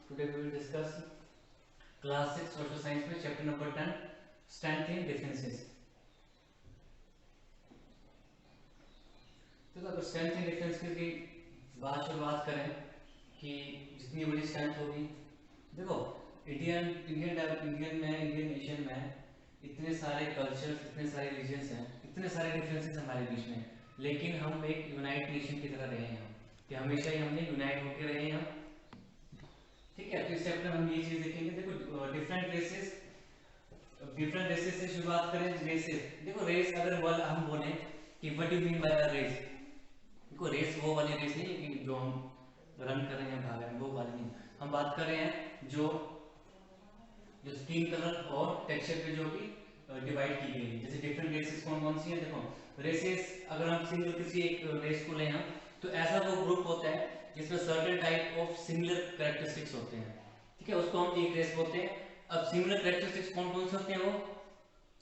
Today we will discuss class 6 social science में chapter number 10 strength in differences. तो अगर strength in differences की शुरुआत करें कि जितनी बड़ी strength होगी, देखो इंडियन नेशन में इतने सारे कल्चर्स, इतने सारे रीजन्स हैं, इतने सारे डिफरेंसेस हमारे बीच में, लेकिन हम एक यूनाइट नेशन की तरह रहे हैं कि हमेशा ही हमने यूनाइट होकर रहे हैं। ठीक है, तो इस चैप्टर में हम ये चीज देखेंगे। देखो डिफरेंट रेसेस से शुरुआत करें। रेसेस, देखो रेस अगर हम बोले कि what do mean by race, देखो रेस वो वाली रेस नहीं कि जो हम रन कर रहे हैं, भाग रहे हैं, वो वाली नहीं। हम बात कर रहे हैं जो स्किन कलर और टेक्सचर पे जो कि डिवाइड की गई है। जैसे डिफरेंट रेसेस कौन कौन सी हैं, देखो रेसेस अगर हम सिंगल किसी एक रेस को लें हम, तो ऐसा वो ग्रुप होता है जिसमें certain type of similar characteristics होते हैं। ठीक है, उसको हम एक रेस बोलते हैं। अब सिमिलर कैरेक्टरिस्टिक्स कौन कौन से होते हैं वो,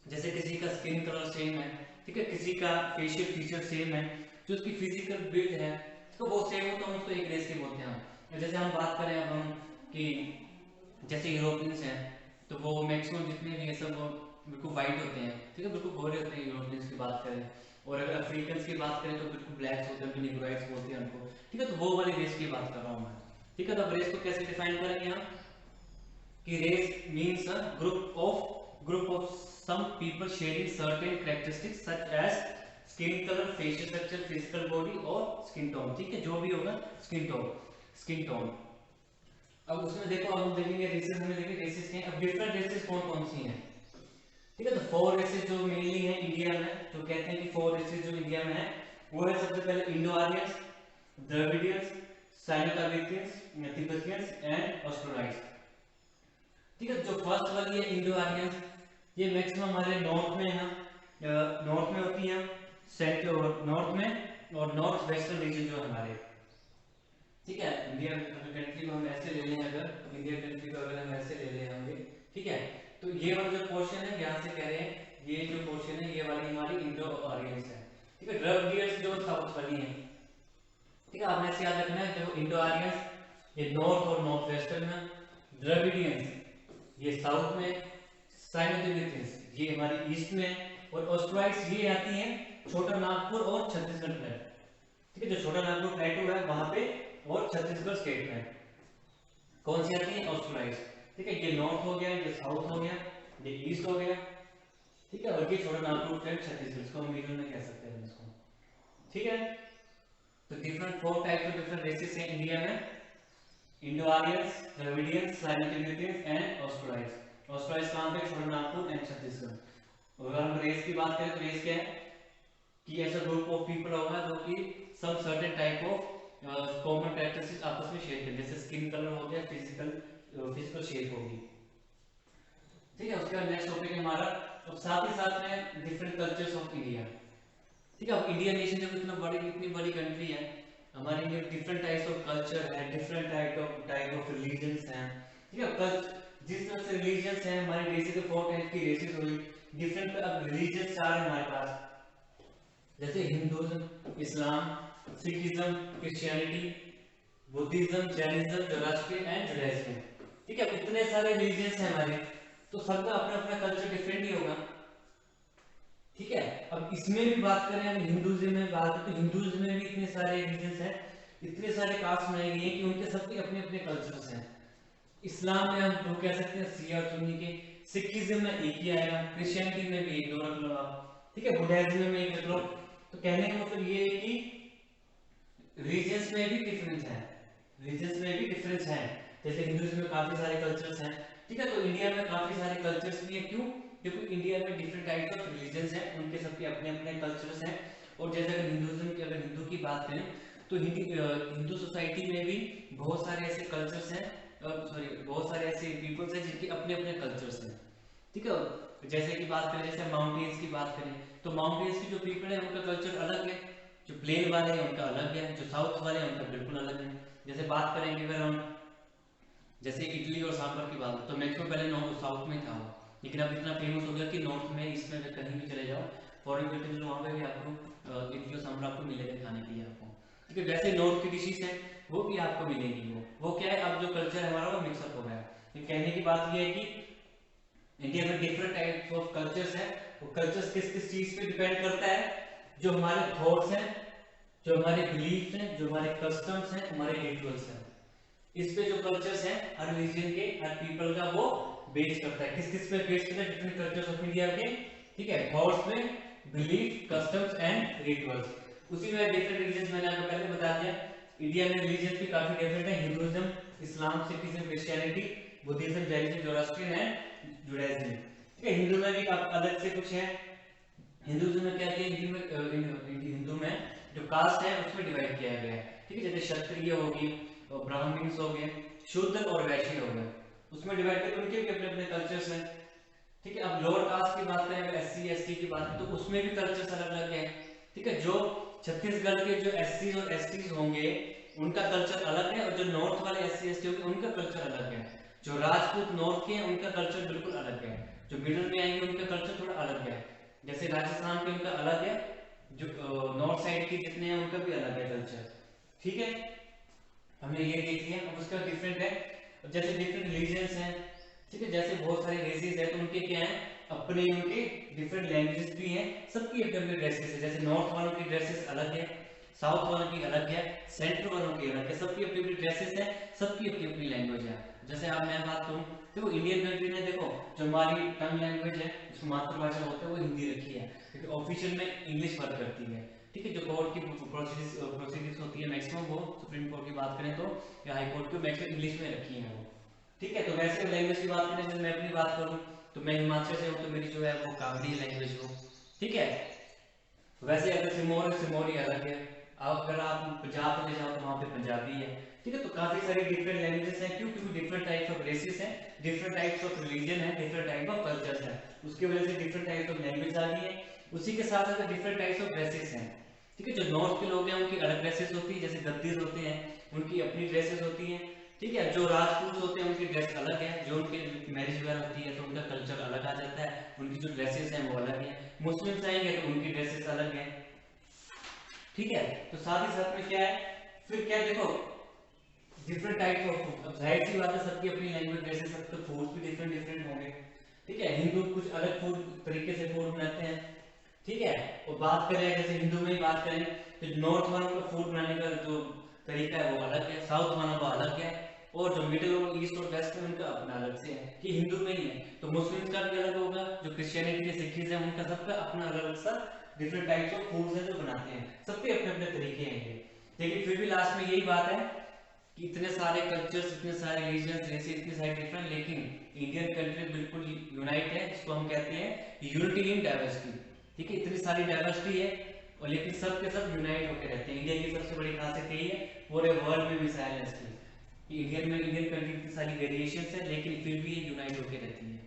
जैसे किसी का स्किन कलर सेम है, ठीक है, किसी का फेशियल फीचर सेम है, जो उसकी फिजिकल बिल्ड है तो वो सेम हो, तो हम उसको एक रेस के बोलते हैं। जैसे हम बात करें अब हम कि जैसे यूरोपियंस हैं तो वो मैक्सिमम जितने भी ये सब बिल्कुल वाइट होते हैं, ठीक है, बिल्कुल गोरे होते हैं यूरोपियंस की बात करें। और अगर अफ्रीकन की बात करें तो बिल्कुल ब्लैक्स होते हैं, निग्रोइड्स बोलते हैं उनको। ठीक है, तो वो वाली रेस की बात कर रहा हूँ मैं। ठीक है, तो अब रेस को कैसे डिफाइन करेंगे हम कि race means a group of some people sharing certain characteristics such as skin colour, facial structure, physical body और स्किन टोन। ठीक है, जो भी होगा स्किन टोन। अब उसमें देखो, अब हम देखेंगे रेसेस, हमें देखेंगे रेसेस के। अब डिफरेंट रेसेस कौन कौन सी हैं, ठीक है, तो 4 रेसेस जो मेनली हैं इंडिया में, तो कहते हैं कि 4 रेसेस जो इंडिया में है वो है सबसे पहले Indo Aryans, Dravidians, Sino Tibetans, Tibetans and Australoids. ठीक है, जो फर्स्ट वाली है इंडो आर्यंस, ये मैक्सिमम हमारे नॉर्थ में है, नॉर्थ में होती है, सेंट्रल नॉर्थ में और नॉर्थ वेस्टर्न रीजन जो हमारे। ठीक है, इंडिया कंट्री को हम ऐसे ले लें, अगर इंडिया कंट्री को अगर हम ऐसे ले लें होंगे, ठीक है, तो ये वाला जो पोर्शन है यहाँ से कह रहे हैं, ये जो पोर्शन है ये वाली हमारी इंडो आर्यंस है। ठीक है, द्रविडियंस जो साउथ वाली है। ठीक है, आपने ऐसे याद रखना है, देखो इंडो आर्यंस ये नॉर्थ और नॉर्थ वेस्टर्न में, द्रविडियंस ये साउथ में, साइनो-तिब्बतियंस ये हमारी ईस्ट में, और ऑस्ट्रोलाइट्स ये आती हैं छोटा नागपुर और छत्तीसगढ़ में। ठीक है, जो छोटा नागपुर प्लेटू है वहां पे और छत्तीसगढ़ स्टेट में कौन सी आती है, ऑस्ट्रोलाइट्स। ठीक है, ये नॉर्थ हो गया, ये साउथ हो गया, ये ईस्ट हो गया। ठीक है, और ये छोटा नागपुर प्लेट छत्तीसगढ़, इसको हम रीजन में कह सकते हैं इसको। ठीक है, तो different 4 types of different races हैं इंडिया में, Indo Aryans, Dravidians, Sino Tibetans and Australoids. Australoids कहां पे, छोटा नागपुर एंड छत्तीसगढ़। और अगर हम रेस की बात करें तो रेस क्या है कि ऐसा ग्रुप ऑफ पीपल होगा जो कि some certain type of common characteristics आपस में शेयर करें, जैसे स्किन कलर हो गया, फिजिकल शेप होगी। ठीक है, उसके बाद नेक्स्ट टॉपिक है हमारा, अब साथ ही साथ में डिफरेंट कल्चर्स ऑफ इंडिया। ठीक है, अब इंडिया नेशन जब इतनी बड़ी कंट्री है, हमारे इंडिया में डिफरेंट टाइप्स ऑफ कल्चर है, डिफरेंट टाइप ऑफ रिलीजन्स हैं। ठीक है, जिस तरह से रिलीजन्स हैं हमारे जैसे के 4 टाइप की रेसेस हुई, डिफरेंट अब रिलीजन्स 4 है हमारे पास, जैसे Hinduism, Islam, Sikhism, Christianity, Buddhism, Jainism, Zoroastrian and Judaism. ठीक है, इतने सारे रिलीजियंस हैं हमारे, तो सबका अपना अपना कल्चर डिफरेंट ही होगा। ठीक है, अब इसमें भी बात करें हम हिंदुइज्म में बात करें तो हिंदुइज्म में भी इतने सारे रिलीजियंस हैं, इतने सारे कास्ट बनाए गए हैं कि उनके सबके अपने अपने कल्चर्स हैं। इस्लाम में हम तो कह सकते हैं शिया और सुन्नी के, सिखिज्म में एक ही आएगा, क्रिश्चियनिटी में भी एक दो रख लो आप, ठीक है, बुद्धिज्म में एक रख लो। तो कहने का मतलब ये है कि रीजन्स में भी डिफरेंस है, रीजन्स में भी डिफरेंस है। जैसे हिंदुइज्म में काफी सारे कल्चर्स हैं, ठीक है, तो इंडिया में काफी सारे कल्चर्स भी हैं। क्यों, क्योंकि इंडिया में डिफरेंट टाइप्स ऑफ रिलीजन्स हैं, उनके सबके अपने अपने कल्चर्स हैं। और जैसे अगर हिंदुइज्म की, अगर हिंदू की बात करें तो हिंदू सोसाइटी में भी बहुत सारे ऐसे कल्चर्स हैं, बहुत सारे ऐसे पीपल्स हैं जिनके अपने अपने कल्चर्स हैं। ठीक है, जैसे कि बात करें, जैसे माउंटेन्स की बात करें तो माउंटेन्स की जो पीपल है उनका कल्चर अलग है, जो प्लेन वाले हैं उनका अलग है, जो साउथ वाले हैं उनका बिल्कुल अलग है। जैसे बात करेंगे अगर हम जैसे इडली और सांभर की बात, तो मैक्सिमम पहले नॉर्थ साउथ में था वो, लेकिन अब इतना फेमस हो गया कि नॉर्थ में, ईस्ट में कहीं भी चले जाओ, फॉरेन कंट्रीज में वहाँ पे भी आपको इडली और सांभर आपको मिलेगा खाने के लिए आपको। ठीक है, वैसे नॉर्थ की डिशेज हैं वो भी आपको मिलेंगी। वो क्या है, अब जो कल्चर है हमारा वो मिक्सअप हो गया है। तो कहने की बात ये है कि इंडिया में डिफरेंट टाइप्स ऑफ कल्चर्स है। वो कल्चर्स किस किस चीज पे डिपेंड करता है, जो हमारे थॉट्स हैं, जो हमारे बिलीफ हैं, जो हमारे कस्टम्स हैं, हमारे रिचुअल्स हैं, इस पे जो कल्चर्स हैं हर रिलीजन के, हर पीपल का वो बेस करता है। किस किस पे बेस करता है, डिफरेंट कल्चर्स ऑफ इंडिया के, ठीक है, थॉट्स में, बिलीफ, कस्टम्स एंड रिचुअल्स। उसी में डिफरेंट रिलीजन मैंने आपको पहले बता दिया। इंडिया में रिलीजन भी काफी डिफरेंट है, Hinduism, Islam, Sikhism, Christianity, Buddhism, Jainism, Zoroastrian and Judaism. ठीक है, हिंदू में भी अलग से कुछ है। हिंदुइज्म में क्या है, हिंदू में जो कास्ट है उसमें डिवाइड किया गया है। ठीक है, जैसे क्षत्रिय होगी, ब्राह्मण्स हो गए, शूद्र और वैश्य हो गए, उसमें डिवाइड करके उनके भी अपने अपने कल्चर्स हैं। ठीक है, अब लोअर कास्ट की बात करें, एससी एसटी की बात करें, तो उसमें भी कल्चर्स अलग अलग है। ठीक है, जो छत्तीसगढ़ के जो एससी और एसटी होंगे उनका कल्चर अलग है, और जो नॉर्थ वाले एससी एसटी होंगे उनका कल्चर अलग है। जो राजपूत नॉर्थ के हैं उनका कल्चर बिल्कुल अलग है, जो मिडिल में आएंगे उनका कल्चर थोड़ा अलग है। जैसे राजस्थान के उनका अलग है, जो नॉर्थ साइड के जितने हैं उनका भी अलग है कल्चर। ठीक है, हमने ये देख लिया। अब उसका डिफरेंट है, जैसे डिफरेंट रिलीजन्स हैं, ठीक है, जैसे बहुत सारे रेसेस हैं तो उनके क्या है, अपने उनके डिफरेंट लैंग्वेजेस भी हैं, सबकी अपनी अपनी ड्रेसेस है। जैसे नॉर्थ वालों की ड्रेसेस अलग है, साउथ वालों की अलग है, सेंट्रल वालों की अलग है, सबकी अपनी अपनी ड्रेसेस है, सबकी अपनी अपनी लैंग्वेज है। जैसे आप मैं बात करूँ, देखो इंडियन कंट्री में देखो जो हमारी टंग लैंग्वेज है, उसको मातृभाषा होता है वो हिंदी रखी है, क्योंकि ऑफिशियल में इंग्लिश वर्क करती है। ठीक है, जो कोर्ट की प्रोसीडिंग्स होती है मैक्सिमम वो सुप्रीम कोर्ट की बात करें तो, या हाई कोर्ट की मैक्सिमम इंग्लिश में रखी है वो। ठीक है, तो वैसे लैंग्वेज की बात करें, जब मैं अपनी बात करूं तो मैं हिमाचल से हूं, तो मेरी जो है वो कावड़ी लैंग्वेज हो। ठीक है, वैसे अगर सिमोर सिमोरी अलग है, अगर आप पंजाब चले जाओ तो वहाँ पे पंजाबी है। ठीक है, तो काफी सारी डिफरेंट लैंग्वेजेस हैं, क्यों, क्योंकि डिफरेंट टाइप्स ऑफ रेसेस हैं, डिफरेंट टाइप्स ऑफ रिलीजन है, डिफरेंट टाइप ऑफ कल्चर्स है, उसकी वजह से डिफरेंट टाइप्स ऑफ लैंग्वेज आ गई है। उसी के साथ साथ डिफरेंट टाइप्स ऑफ ड्रेसेस हैं। ठीक है, जो नॉर्थ के लोग हैं उनकी अलग ड्रेसेस होती है, जैसे गद्दीर होते हैं उनकी अपनी ड्रेसेस होती हैं। ठीक है, जो राजपूत होते हैं उनकी ड्रेस अलग है, जो उनके मैरिज वगैरह होती है तो उनका कल्चर अलग आ जाता है, उनकी जो ड्रेसेस हैं वो अलग है। मुस्लिम्स आएंगे तो उनकी ड्रेसेस अलग है। ठीक है, तो साथ ही साथ में क्या है, फिर क्या देखो डिफरेंट टाइप्स ऑफ फूड, अब जाहिर सी बात है सबकी अपनी लैंग्वेज, जैसे सबके फूड भी डिफरेंट डिफरेंट होंगे। ठीक है, हिंदू कुछ अलग फूड तरीके से फूड बनाते हैं। ठीक है, और बात करें जैसे हिंदू में ही बात करें तो नॉर्थ वालों का फूड बनाने का जो तरीका है वो अलग है, साउथ वालों का अलग है, और जो मिडिल और ईस्ट और वेस्ट है उनका अपना अलग से है, कि हिंदू में ही है। तो मुस्लिम्स का भी अलग होगा, जो क्रिश्चियनिटी के सिखिज्म है उनका सबका अपना अलग अलग सा डिफरेंट टाइप्स ऑफ फूड्स हैं जो बनाते हैं, सबके अपने अपने तरीके हैं ये। लेकिन फिर भी लास्ट में यही बात है कि इतने सारे कल्चर्स, इतने सारे रिलीजन्स, जैसे इतने सारे डिफरेंट, लेकिन इंडियन कंट्री बिल्कुल यूनाइट है, जिसको हम कहते हैं यूनिटी इन डाइवर्सिटी। ठीक है, इतनी सारी डाइवर्सिटी है और लेकिन सब के सब यूनाइट होकर रहते हैं। इंडिया की सबसे बड़ी खासियत यही है, पूरे वर्ल्ड में मिसाइल है इसकी, इंडियन कंट्री की सारी वेरिएशंस है लेकिन फिर भी ये यूनाइट होकर रहती है,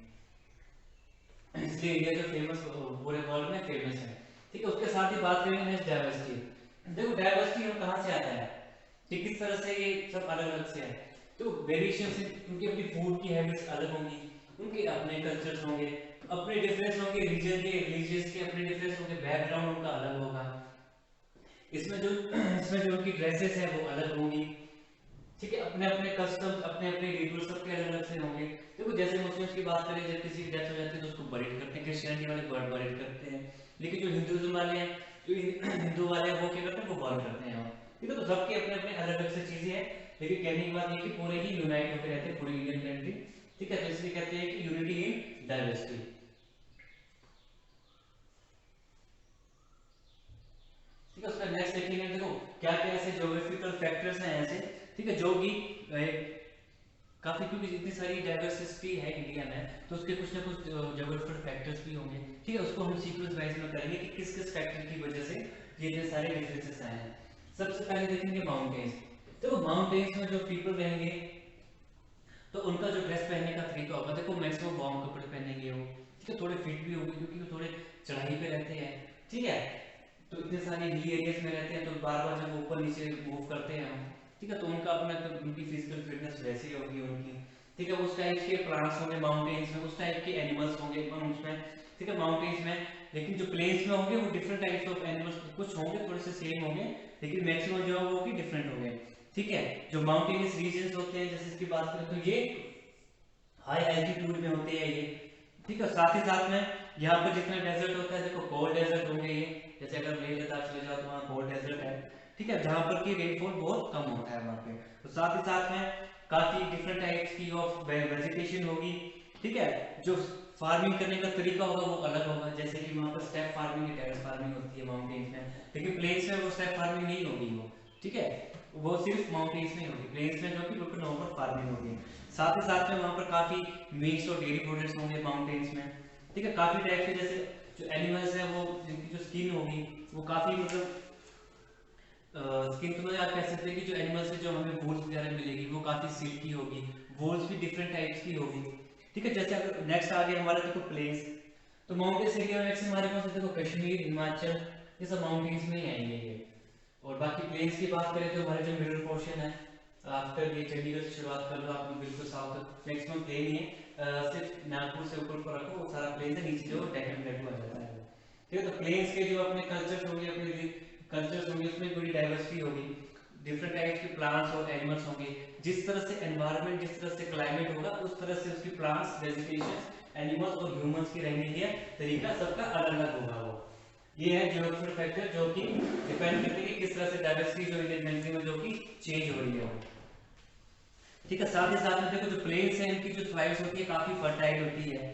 इसलिए इंडिया जो फेमस पूरे वर्ल्ड में फेमस है। ठीक है, उसके साथ ही बात करेंगे नेक्स्ट डाइवर्सिटी। देखो डाइवर्सिटी हम कहाँ से आता है, कि किस तरह से ये सब अलग अलग से है। तो वेरिएशन से उनकी अपनी फूड की हैबिट्स अलग होंगी, उनके अपने कल्चर्स होंगे, अपने डिफरेंस होंगे, रीजन के रिलीजियस के अपने डिफरेंस होंगे, बैकग्राउंड उनका अलग होगा। इसमें जो उनकी ड्रेसेस है वो अलग होंगी। ठीक है, अपने अपने कस्टम, अपने अपने रिचुअल सबके अलग अलग से होंगे। देखो जैसे मुस्लिम्स की बात करें, जब किसी की डेथ हो जाती है तो उसको बरीड करते हैं, क्रिश्चियनिटी वाले बर्ड बरीड करते हैं, लेकिन जो हिंदुइज्म वाले हैं, जो हिंदू वाले हैं वो क्या करते हैं, वो बर्न करते हैं। ठीक है, तो सबके अपने अपने अलग अलग से चीजें हैं, लेकिन कहने की बात ये कि पूरे ही यूनाइट होकर रहते हैं, पूरी इंडियन कंट्री। ठीक है, तो इसलिए कहते हैं कि यूनिटी इन डाइवर्सिटी। ठीक है, उसका नेक्स्ट देखेंगे, देखो क्या क्या ऐसे ज्योग्राफिकल फैक्टर्स हैं ऐसे। ठीक है, जो कि काफी, क्योंकि इतनी सारी डाइवर्सिटी है इंडिया में तो उसके कुछ ना कुछ ज्योग्राफिकल फैक्टर्स भी होंगे। ठीक है, उसको हम सीक्वेंस वाइज में करेंगे कि किस किस फैक्टर की वजह से ये इतने सारे डिफरेंसेस आए हैं। सबसे पहले देखेंगे माउंटेन्स। देखो माउंटेन्स में जो पीपल रहेंगे तो उनका जो ड्रेस पहनने का तरीका होगा, देखो मैक्सिमम वार्म कपड़े पहनेंगे वो। ठीक है, थोड़े फिट भी होंगे क्योंकि वो थोड़े चढ़ाई पे रहते हैं। ठीक है, तो इतने सारे हिली एरियाज में रहते हैं तो बार बार जब ऊपर नीचे मूव करते हैं हम, ठीक है, तो उनका अपना तो उनकी फिजिकल फिटनेस वैसी होगी उनकी। ठीक है, उस टाइप के प्लांट्स होंगे माउंटेन्स में, उस टाइप के एनिमल्स होंगे उसमें। ठीक है, माउंटेन्स में, लेकिन जो प्लेन्स में होंगे वो डिफरेंट टाइप्स ऑफ एनिमल्स कुछ होंगे, थोड़े से सेम होंगे, लेकिन मैक्सिमम जो है वो भी डिफरेंट होंगे। ठीक है। जो माउंटेनियस रीजन्स होते हैं जैसे इसकी बात करें तो ये हाई एल्टीट्यूड में होते हैं ये, ठीक है। साथ ही साथ में यहाँ पर जितना डेजर्ट होता है, देखो कोल्ड डेजर्ट होंगे ये, जैसे अगर लेह लद्दाख चले जाओ तो वहाँ कोल्ड डेजर्ट है, ठीक है, जहाँ पर की रेनफॉल बहुत कम होता है वहाँ पे। तो साथ ही साथ में काफी डिफरेंट टाइप्स की ऑफ वेजिटेशन होगी, ठीक है। जो फार्मिंग करने का तरीका होगा वो अलग होगा, जैसे कि वहाँ पर स्टेप फार्मिंग टेरेस फार्मिंग होती है माउंटेन्स में, लेकिन प्लेन्स में वो स्टेप फार्मिंग नहीं होगी वो, ठीक है, वो सिर्फ माउंटेन्स में होगी। प्लेन्स में जो कि बिल्कुल नॉर्मल फार्मिंग होगी। साथ ही साथ में वहाँ पर काफी मीट्स और डेयरी प्रोडक्ट्स होंगे माउंटेन्स में, ठीक है। काफी टाइप के जैसे जो एनिमल्स है वो जिनकी जो स्किन होगी वो काफी मतलब स्किन तो आप कह सकते हैं कि जो एनिमल्स से जो हमें वूल्स वगैरह मिलेगी वो काफी सिल्की होगी, वूल्स भी डिफरेंट टाइप्स की होगी, ठीक है। जैसे अगर नेक्स्ट आ गया हमारा देखो प्लेन्स, तो माउंटेन्स एरिया नेक्स्ट हमारे पास देखो कश्मीर, हिमाचल, ये सब माउंटेन्स में ही आएंगे ये। और बाकी प्लेन्स की बात करें तो हमारे जो मिडल पोर्शन है, आफ्टर ये चंडीगढ़ से शुरुआत कर लो आप बिल्कुल साउथ मैक्सिमम प्लेन ही है, सिर्फ नागपुर से ऊपर ऊपर रखो वो सारा प्लेन है, नीचे जो डेक्कन प्लेटू आ जाता है, ठीक है। तो प्लेन्स के जो अपने कल्चर्स होंगे, अपने कल्चर्स होंगे, उसमें बड़ी डाइवर्सिटी होगी, डिफरेंट टाइप्स के प्लांट्स और एनिमल्स होंगे। जिस तरह से एनवायरनमेंट, जिस तरह से क्लाइमेट होगा उस तरह से उसकी प्लांट्स, वेजिटेशन, एनिमल्स और ह्यूमंस की रहने का तरीका सबका अलग अलग होगा वो। ये है जियोग्राफिकल फैक्टर जो कि डिपेंड करते हैं कि किस तरह से डाइवर्सिटी जो इंडियन कंट्री में जो कि चेंज हो रही है वो, ठीक है। साथ ही साथ में देखो जो प्लेन्स हैं इनकी जो सॉइल्स होती है काफी फर्टाइल होती है,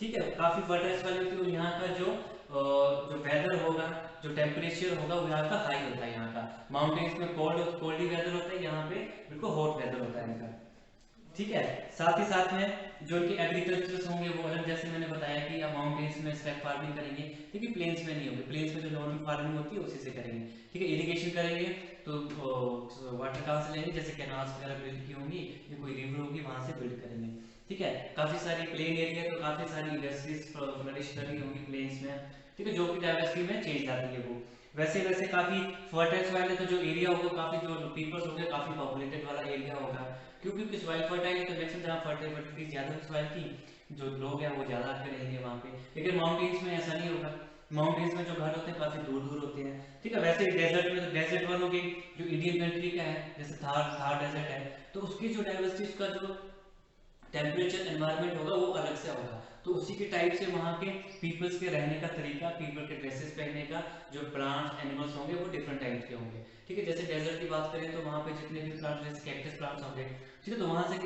ठीक है, काफी फर्टाइल सॉइल होती है। और यहाँ का जो जो वेदर होगा, जो टेम्परेचर होगा वो यहाँ का हाई होता है। यहाँ का माउंटेन्स में कोल्डी वेदर होता है, यहाँ पे बिल्कुल हॉट वेदर होता है इनका, ठीक है। साथ ही साथ में जो इनके एग्रीकल्चर्स होंगे वो अलग, जैसे मैंने बताया कि आप माउंटेन्स में स्टेप फार्मिंग करेंगे, लेकिन प्लेन्स में नहीं होगी। प्लेन्स में जो नॉर्मल फार्मिंग होती है उसी से करेंगे, ठीक है। इरिगेशन करेंगे तो वाटर कहाँ से लेंगे, जैसे कैनाल्स वगैरह बिल्ड की होंगी या कोई रिवर होगी वहां से बिल्ड करेंगे, ठीक है। काफी सारी प्लेन एरिया तो काफी सारी इंडस्ट्रीज फ्लरिश करी होंगी प्लेन्स में, ठीक है, जो कि डाइवर्सिटी में चेंज आती है वो। वैसे वैसे काफी फर्टाइल सॉइल है, तो जो एरिया होगा काफी जो पीपल्स होंगे काफी पॉपुलेटेड वाला एरिया होगा, क्योंकि सॉइल फर्टाइल है तो मैक्सिमम जहाँ फर्टिलिटी ज्यादा सॉइल की जो लोग हैं वो ज्यादा आकर रहेंगे वहाँ पे। लेकिन माउंटेन्स में ऐसा नहीं होगा, माउंटेन्स में जो घर होते हैं काफी दूर दूर होते हैं, ठीक है। वैसे डेजर्ट में तो डेजर्ट वालों के जो इंडियन कंट्री का है, जैसे थार थार डेजर्ट है, तो उसकी जो डाइवर्सिटी, उसका जो टेम्परेचर एनवायरनमेंट होगा वो अलग से होगा, तो उसी के टाइप से वहाँ के पीपल्स के रहने का तरीका, पीपल के ड्रेसेस पहनने का, जो प्लांट्स एनिमल्स होंगे वो डिफरेंट टाइप के होंगे, ठीक है। जैसे डेजर्ट की बात करें तो वहाँ पे जितने भी प्लांट, जैसे कैक्टस प्लांट्स होंगे, ठीक है, तो वहाँ से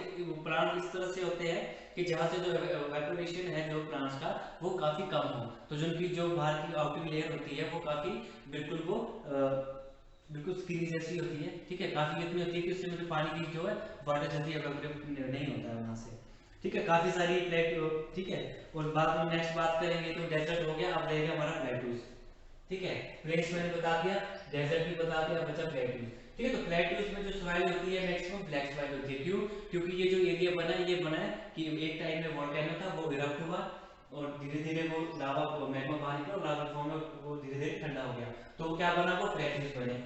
प्लांट इस तरह से होते हैं कि जहाँ से जो वेपोरेशन है जो प्लांट्स का वो काफी कम हो, तो जो उनकी जो बाहर की आउटिंग लेयर होती है वो काफी बिल्कुल वो बिल्कुल स्क्रीन जैसी होती है, ठीक है, काफी इतनी होती है कि उससे मतलब पानी की जो है वाटर जल्दी एवेपोरेट नहीं होता है वहाँ से, ठीक है। काफी सारी प्लेट, ठीक है। और बाद में नेक्स्ट बात करेंगे तो डेजर्ट हो गया, अब रहेगा हमारा प्लेटूज, ठीक है। प्लेट्स मैंने बता दिया, डेजर्ट भी बता दिया, बचा प्लेटूज, ठीक है। तो प्लेटूज में जो सॉइल होती है मैक्सिमम ब्लैक सॉइल होती है, क्यों, क्योंकि ये जो एरिया बना है ये बना है कि एक टाइम में वोल्केनो था वो इरप्ट हुआ और धीरे धीरे वो लावा मैग्मा बाहर निकला और लावा फॉर्म में वो धीरे धीरे ठंडा हो गया, तो क्या बना, वो प्लेटूज बने।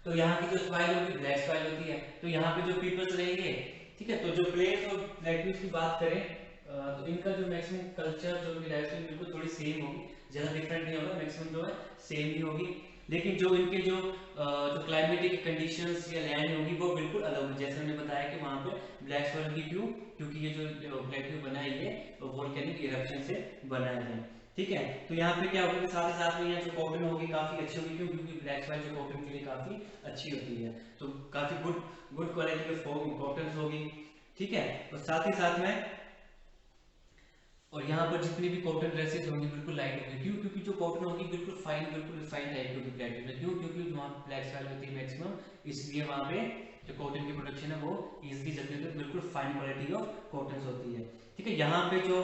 तो यहाँ की जो सॉइल होगी ब्लैक सॉइल होती है, तो यहाँ पे जो पीपल्स रहेंगे, ठीक है। तो जो प्लेन्स और प्लेटूज की बात करें तो इनका जो मैक्सिमम कल्चर, जो उनकी लाइफस्टाइल बिल्कुल थोड़ी सेम होगी, ज्यादा डिफरेंट नहीं होगा, मैक्सिमम जो है सेम ही होगी। लेकिन जो इनके जो क्लाइमेटिक कंडीशंस या लैंड होगी वो बिल्कुल अलग होगी, जैसे मैंने बताया कि वहाँ पे ब्लैक सॉइल की, क्यों, क्योंकि ये जो प्लेटू बना है ये वोल्केनिक इरप्शन से बना है, ठीक है। तो यहाँ पे क्या होगा, साथ ही साथ में यहाँ जो कॉटन होगी काफी अच्छी होगी, क्यों, क्योंकि ब्लैक सॉइल जो कॉटन के लिए काफी अच्छी होती है, तो काफी गुड क्वालिटी की कॉटन होगी, ठीक है। और साथ ही साथ में और यहाँ पर जितनी भी कॉटन ड्रेसेस होंगी बिल्कुल लाइट होगी, क्यों, क्योंकि जो कॉटन होगी बिल्कुल फाइन, बिल्कुल रिफाइंड टाइप होगी प्लेटू में, क्यों, क्योंकि वहाँ ब्लैक सॉइल होती है मैक्सिमम, इसलिए वहाँ पे जो कॉटन की प्रोडक्शन है वो इजिली चलती है, तो बिल्कुल फाइन क्वालिटी ऑफ कॉटन होती है, ठीक है। यहाँ पे जो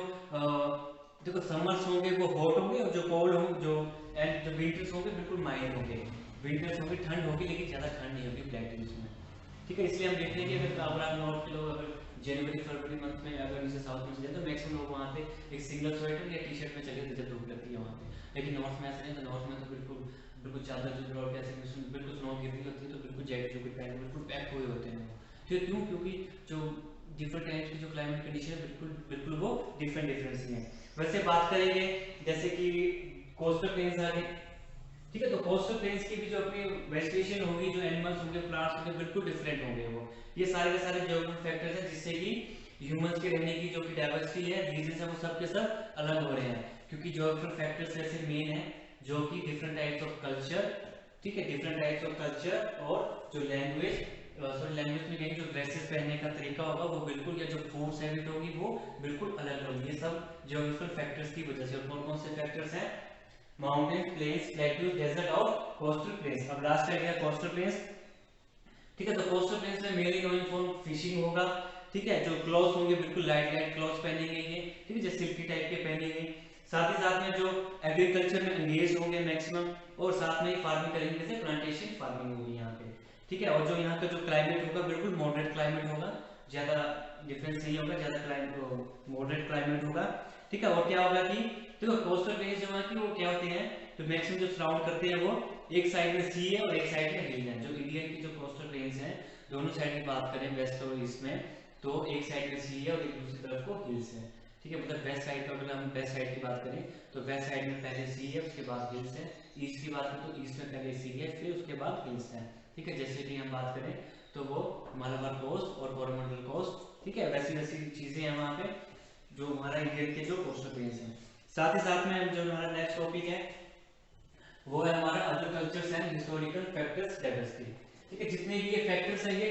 देखो समर्स होंगे वो हॉट होंगे, और जो कोल्ड होंगे जो विंटर्स होंगे बिल्कुल माइल्ड होंगे, विंटर्स होंगे ठंड होगी लेकिन ज्यादा ठंड नहीं होगी प्लेटूज में, ठीक है। इसलिए हम देखते हैं कि अगर आप नॉर्थ के लोग अगर जनवरी फरवरी मंथ में अगर नीचे साउथ में चले तो मैक्सिमम लोग वहाँ पे एक सिंगल स्वेटर या टी शर्ट में चले तो जब धूप लगती है वहाँ पे, लेकिन नॉर्थ में ऐसा नहीं, तो नॉर्थ में तो बिल्कुल बिल्कुल चादर जो और कैसे बिल्कुल स्नो गिर रही होती है तो बिल्कुल जैकेट जो पहने बिल्कुल पैक हुए होते हैं वो, फिर क्यों, क्योंकि जो डिफरेंट टाइप्स की जो क्लाइमेट कंडीशन है बिल्कुल बिल्कुल वो डिफरेंट डिफरेंस है। वैसे बात करेंगे जैसे कि कोस्टल प्लेन्स आ गए, ठीक है। तो कोस्टल प्लेन्स की भी जो अपनी वेजिटेशन होगी, जो एनिमल्स होंगे, प्लांट्स होंगे, बिल्कुल डिफरेंट होंगे वो। ये सारे के सारे जियोग्राफिक फैक्टर्स हैं जिससे कि ह्यूमंस के रहने की जो कि डाइवर्सिटी है, रीजन है, वो सब के सब अलग हो रहे हैं, क्योंकि जियोग्राफिक फैक्टर्स ऐसे मेन है जो कि डिफरेंट टाइप्स ऑफ कल्चर, ठीक है, डिफरेंट टाइप्स ऑफ कल्चर और जो लैंग्वेज, सॉरी लैंग्वेज में कहीं जो ड्रेसेस पहनने का तरीका होगा वो बिल्कुल, या जो फूड हैबिट होगी वो बिल्कुल अलग होगी। ये सब जियोग्राफिकल फैक्टर्स की वजह से। और कौन कौन से फैक्टर्स हैं? माउंटेन, प्लेन्स, प्लेट्यूज, डेजर्ट और कोस्टल प्लेन्स। अब लास्ट आ गया कोस्टल प्लेन्स, ठीक है। तो कोस्टल प्लेन्स में मेनली नोइंग फॉर फिशिंग होगा, ठीक है। जो क्लॉथ होंगे बिल्कुल लाइट लाइट क्लॉथ पहनेंगे ये, ठीक है, जो सिल्की टाइप के पहनेंगे। साथ ही साथ में जो एग्रीकल्चर में एंगेज होंगे मैक्सिमम, और साथ में फार्मिंग करेंगे, जैसे प्लांटेशन फार्मिंग होगी यहाँ पे, ठीक है। और जो यहाँ का जो क्लाइमेट होगा बिल्कुल मॉडरेट क्लाइमेट होगा, ज्यादा डिफरेंस नहीं होगा, ज्यादा क्लाइमेट मॉडरेट क्लाइमेट होगा, ठीक है। और क्या होगा कि देखो कोस्टल प्लेन्स जो है कि वो क्या होते हैं, तो मैक्सिमम जो सराउंड करते हैं वो एक साइड में सी है और एक साइड में हिल है। जो इंडिया की जो कोस्टल प्लेन्स हैं, दोनों साइड की बात करें वेस्ट और ईस्ट में, तो एक साइड में सी है और एक दूसरी तरफ को हिल्स है, ठीक है। मतलब वेस्ट साइड का, अगर हम वेस्ट साइड की बात करें तो वेस्ट साइड में पहले सी है, उसके बाद हिल्स है। ईस्ट की बात करें तो ईस्ट में पहले सी है, फिर उसके बाद हिल्स है, ठीक है। जैसे कि हम बात करें तो वो मलबार कोस्ट और कोरोमंडल कोस्ट, ठीक है, वैसी वैसी चीजें हैं वहाँ पे जो हमारा इंडिया के जो कोस्टल प्लेन्स हैं। साथ ही साथ में जो हमारा नेक्स्ट टॉपिक है वो है हमारा other cultures and historical factors diversity, ठीक है। जितने भी ये फैक्टर्स हैं ये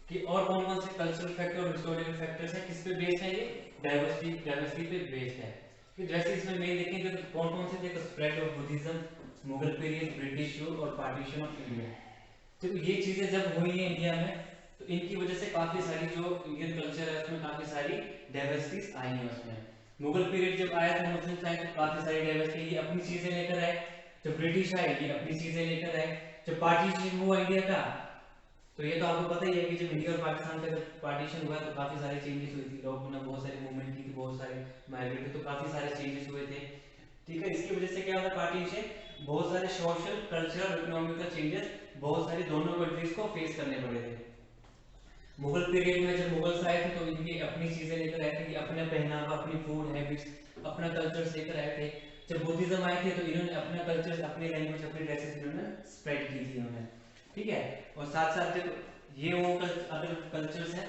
कि और कौन कौन से कल्चरल फैक्टर और हिस्टोरिकल फैक्टर्स हैं, किस पे बेस्ड है ये? डाइवर्सिटी पे बेस्ड है। फिर जैसे इसमें मेन देखेंगे तो कौन कौन से, देखो spread of Buddhism, Mughal period, British rule और पार्टीशन ऑफ इंडिया। तो ये चीजें जब हुई है इंडिया में तो इनकी वजह से काफी सारी जो इंडियन कल्चर है उसमें काफी सारी डाइवर्सिटीज आई है उसमें। मुगल पीरियड जब आया तो मुस्लिम आए तो काफी सारी डाइवर्सिटी, ये अपनी चीजें लेकर आए। जब ब्रिटिश आए ये अपनी चीजें लेकर आए। जब पार्टीशन हुआ इंडिया का, तो ये तो आपको पता ही है कि जब इंडिया और पाकिस्तान का जब पार्टीशन हुआ तो काफी सारी चेंजेस हुई थी, लोगों ने बहुत सारी मूवमेंट की थी, बहुत सारे माइग्रेट, तो काफी सारे चेंजेस हुए थे, ठीक है। इसकी वजह से क्या हुआ पार्टीशन, बहुत सारे सोशल, कल्चरल, इकोनॉमिकल चेंजेस बहुत सारी दोनों कंट्रीज को फेस करने पड़े थे। मुगल पीरियड में जब मुगल्स आए थे तो इनकी अपनी चीजें लेकर आए थे, कि अपना पहनावा, अपनी फूड हैबिट्स, अपना कल्चर लेकर आए थे। जब बुद्धिज्म आए थे तो इन्होंने अपना कल्चर, अपनी लैंग्वेज, अपनी ड्रेसेस इन्होंने स्प्रेड की थी इन्होंने, ठीक है। और साथ साथ जब ये वो अदर कल्चर्स हैं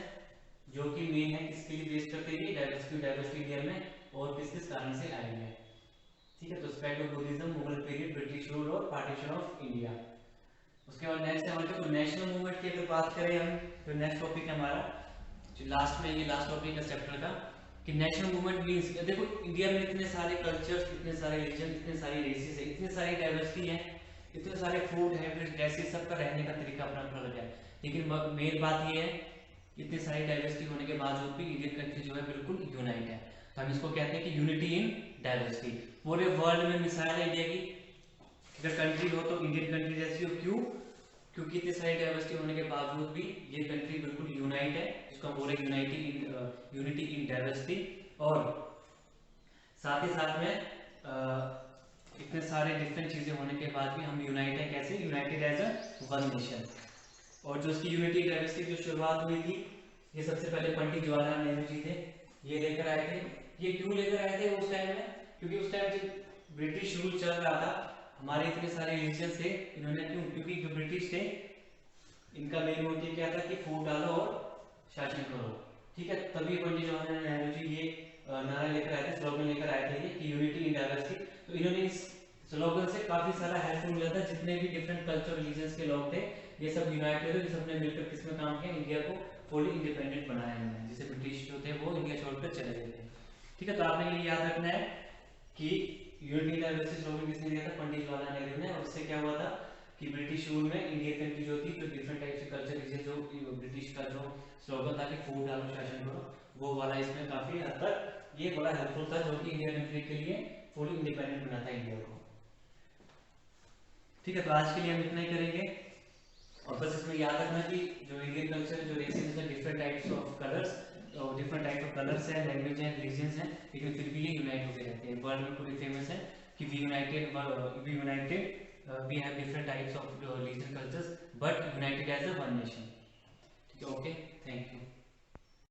जो कि मेन है किसके लिए बेस करते हैं, डाइवर्सिटी इंडिया में और किस किस कारण से आई है, ठीक है। तो spread of Buddhism, Mughal period, British rule और पार्टीशन ऑफ इंडिया। उसके बाद नेक्स्ट है हमारे को नेशनल मूवमेंट की अगर बात करें हम, तो नेक्स्ट टॉपिक है हमारा जो लास्ट में, ये लास्ट टॉपिक है चैप्टर का, कि नेशनल मूवमेंट मींस, देखो इंडिया में इतने सारे कल्चर्स, इतने सारे रिलीजन, इतने सारी रेसेस है, इतने सारी डाइवर्सिटी है, इतने सारे फूड हैबिट्स, ड्रेसेस, सबका रहने का तरीका अपना अपना अलग है। लेकिन मेन बात ये है इतनी सारी डाइवर्सिटी होने के बावजूद भी इंडियन कंट्री जो है बिल्कुल यूनाइट है। तो हम इसको कहते हैं कि यूनिटी इन डाइवर्सिटी। पूरे वर्ल्ड में मिसाल है इंडिया की, अगर कंट्री हो तो इंडियन कंट्री जैसी हो, क्यों? क्योंकि इतनी सारी डाइवर्सिटी होने के बावजूद भी ये कंट्री बिल्कुल यूनाइट है, जिसको हम बोले यूनिटी इन डाइवर्सिटी। और साथ ही साथ में इतने सारे डिफरेंट चीजें होने के बाद भी हम यूनाइट है, कैसे? United as a one nation. और जो इसकी यूनिटी डाइवर्सिटी की जो शुरुआत हुई थी, ये सबसे पहले पंडित जवाहरलाल नेहरू जी थे, ये लेकर आए थे। ये क्यों लेकर आए थे उस टाइम में? क्योंकि उस टाइम जब ब्रिटिश रूल चल रहा था, हमारे इतने सारे रिलीजन थे, इन्होंने क्यों? क्योंकि जो ब्रिटिश थे इनका मेन मोटिव क्या था कि फूट डालो और शासन करो, ठीक है। तभी पंडित जवाहरलाल नेहरू जी ये नारा लेकर आए थे, स्लोगन लेकर आए थे ये कि यूनिटी इन डाइवर्सिटी। तो इन्होंने इस स्लोगन से काफी सारा हेल्पफुल मिला था, जितने भी डिफरेंट कल्चर रिलीजन के लोग थे ये सब यूनाइटेड थे, सबने मिलकर किसमें काम किया? इंडिया को फुली इंडिपेंडेंट बनाया इन्होंने, जिसे ब्रिटिश जो थे वो इंडिया छोड़कर चले गए थे, ठीक है। तो आपने ये याद रखना है कि यूनिटी डाइवर्सिटी स्लोगन किसने दिया था? पंडित जवाहरलाल नेहरू ने। और उससे क्या हुआ था कि ब्रिटिश रूल में इंडियन कंट्री जो थी, तो डिफरेंट टाइप से कल्चर रीजन, जो ब्रिटिश का जो स्लोगन था कि फूट डालो शासन करो, वो वाला इसमें काफी हद तक ये बड़ा हेल्पफुल था, जो कि इंडियन कंट्री के लिए फुली इंडिपेंडेंट बनाता इंडिया को, ठीक है। तो आज के लिए हम इतना ही करेंगे। और बस इसमें याद रखना कि जो इंडियन कल्चर, जो रेसेस है, डिफरेंट टाइप्स ऑफ कलर्स, और डिफरेंट टाइप ऑफ कलर्स है, लैंग्वेज है, रिलीजन है, लेकिन फिर भी ये यूनाइट होकर रहते हैं। वर्ल्ड में पूरी फेमस है कि we united, we have different types of religion cultures but united as a one nation, ठीक है। Okay, thank you.